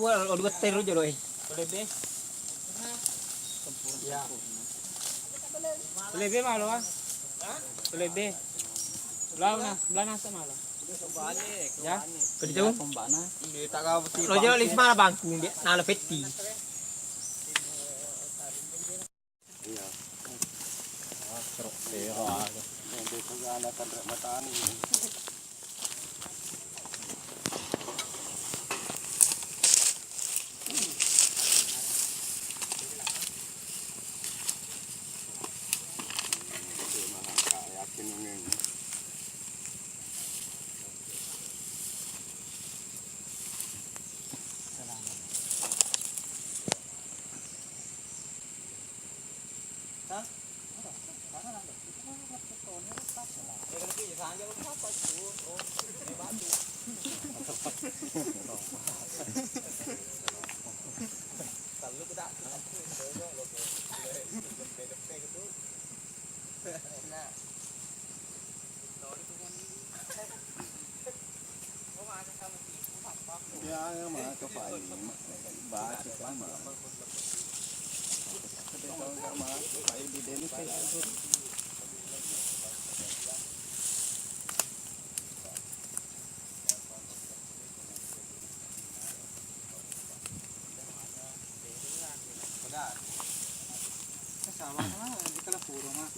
Wah, dua terus aja loh. Boleh be? Ya. Boleh be malu ah? Boleh be? Belah nasa malu. Balik. Ya. Kerja pun. Pembana. Dia tak kau pasti. Lo jangan lima lah bangku dia. Nala peti. Iya. Kerok merah. Nanti penganak tandrak mata ni. Ya mà có phải bà chứ quá mà phải đi đến cái sama lah di kala puro mah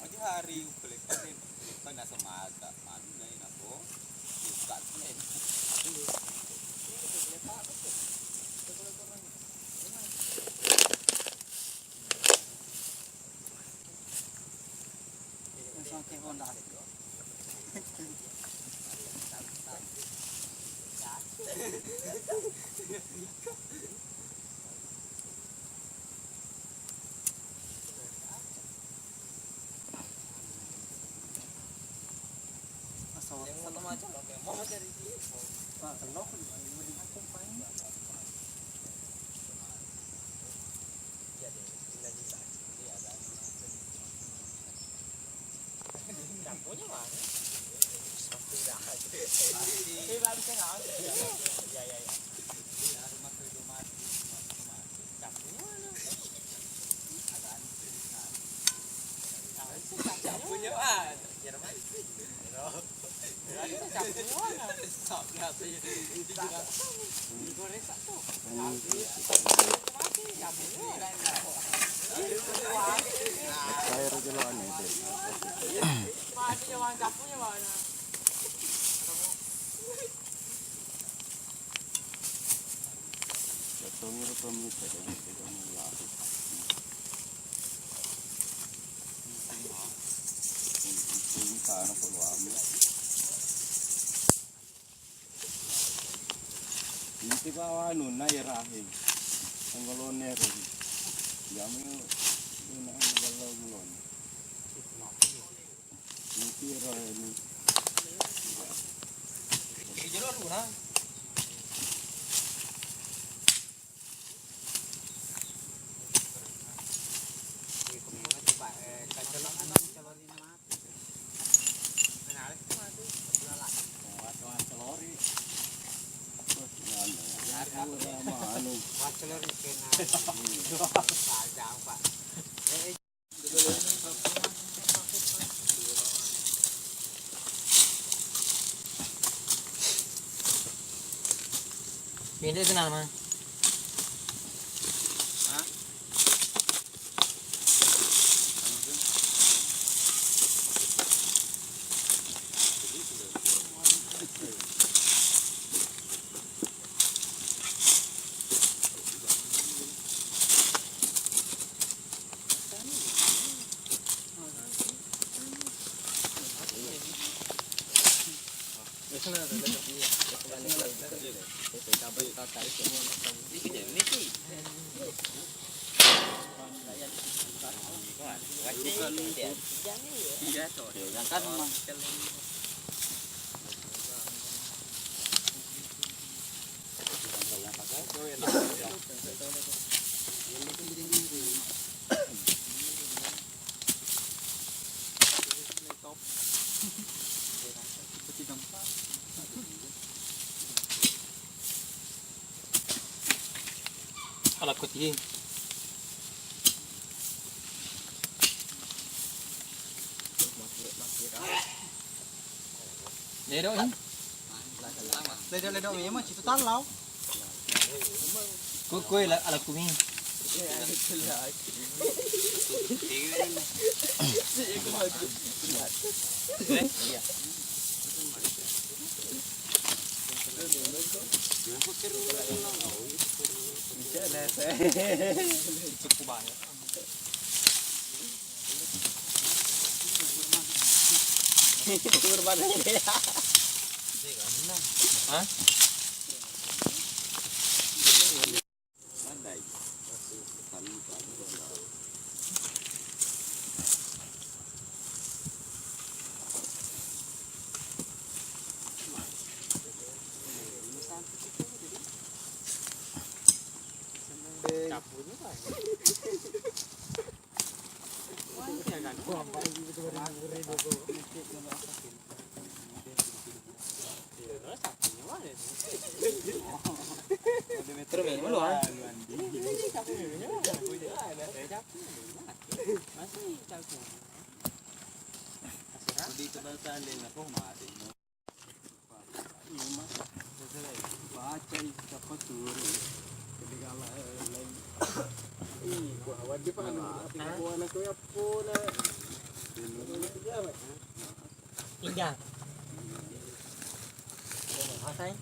aja hari balik kan nasa mata mana nako bukan nen sampai Honda satu macam mau dari sini pak telok di kumpai jadi lagi tadi ada punya mana satu dah ini baru saya ya di rumah itu mati punya ah Jerman Nanti bawa nuna ya rahim, anggolone rahim, jamu nuna anggolo mulon. Nanti rahim. Ijero nuna. Ini kenal mah. alat kecil. Để đó anh. Đây đâu mà chỉ tán lâu. Kue là alat kumi. Cukup banyak. Berbadan dia. Hah? Terus malu ah. Dito ba sa alin ako mati no? Baca dapat turun. Kedigala lain. Gua wadi pa ano. Gua na ko yapo na. Indah. Asai.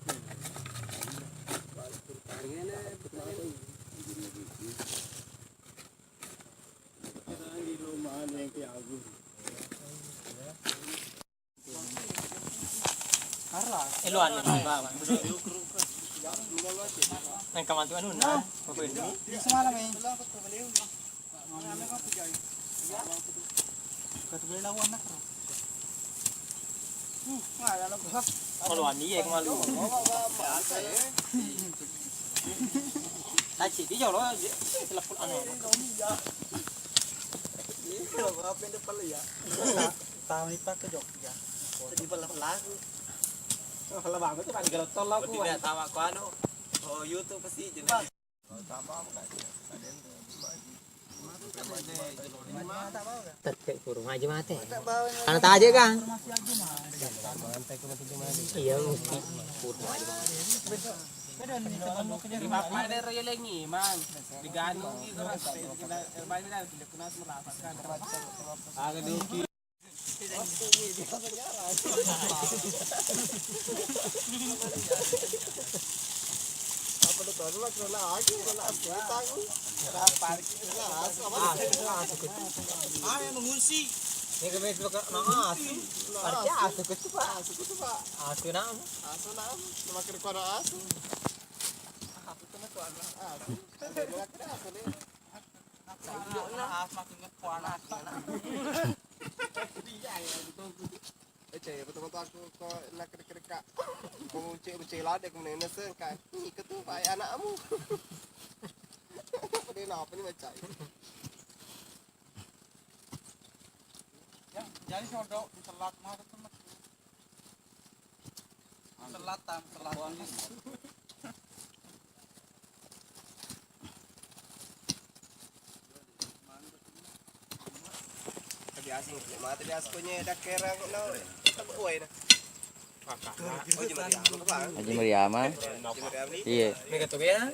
Eluan ni bawah. Nang kamantuan nun na. Pwede. Semalam eh. Kata lawan nak. Ada ko. Eluan ni ek malu. Ai chỉ cái dầu đó là phụ ăn rồi. Apa yang depan ya? Tahu ni pak kejok ya. Tadi belah lagu. Kalau bang itu bang kalau tolak Kau tidak tahu aku anu. Oh YouTube pasti jadi. Tetep kurung aja mate. Anak tak aja kan? Iya mesti kurung aja. Di bapak ada royal lagi, mang. Digano gitu kan. Banyak dah tidak kena merapatkan. Agak duki. apa tu tahu lah kalau lagi kalau kita aku parkir lah yang mengungsi Ni kami suka nak asu. Parti asu ke pak? Asu nama. nama kira kau asu apa tu nak tuan asu nak kira asu ni makin ngekuan asu betul-betul aku kau nak kira-kira mencik lah dek mana nasi kan ni ketu baik anakmu apa dia nak apa ni macam ya jadi sodok di selat mah tu selatan asing mata dia askunya dah kira kok no tak buai dah oh Haji Mariam Haji Mariam. Iya. Ni ketu ya.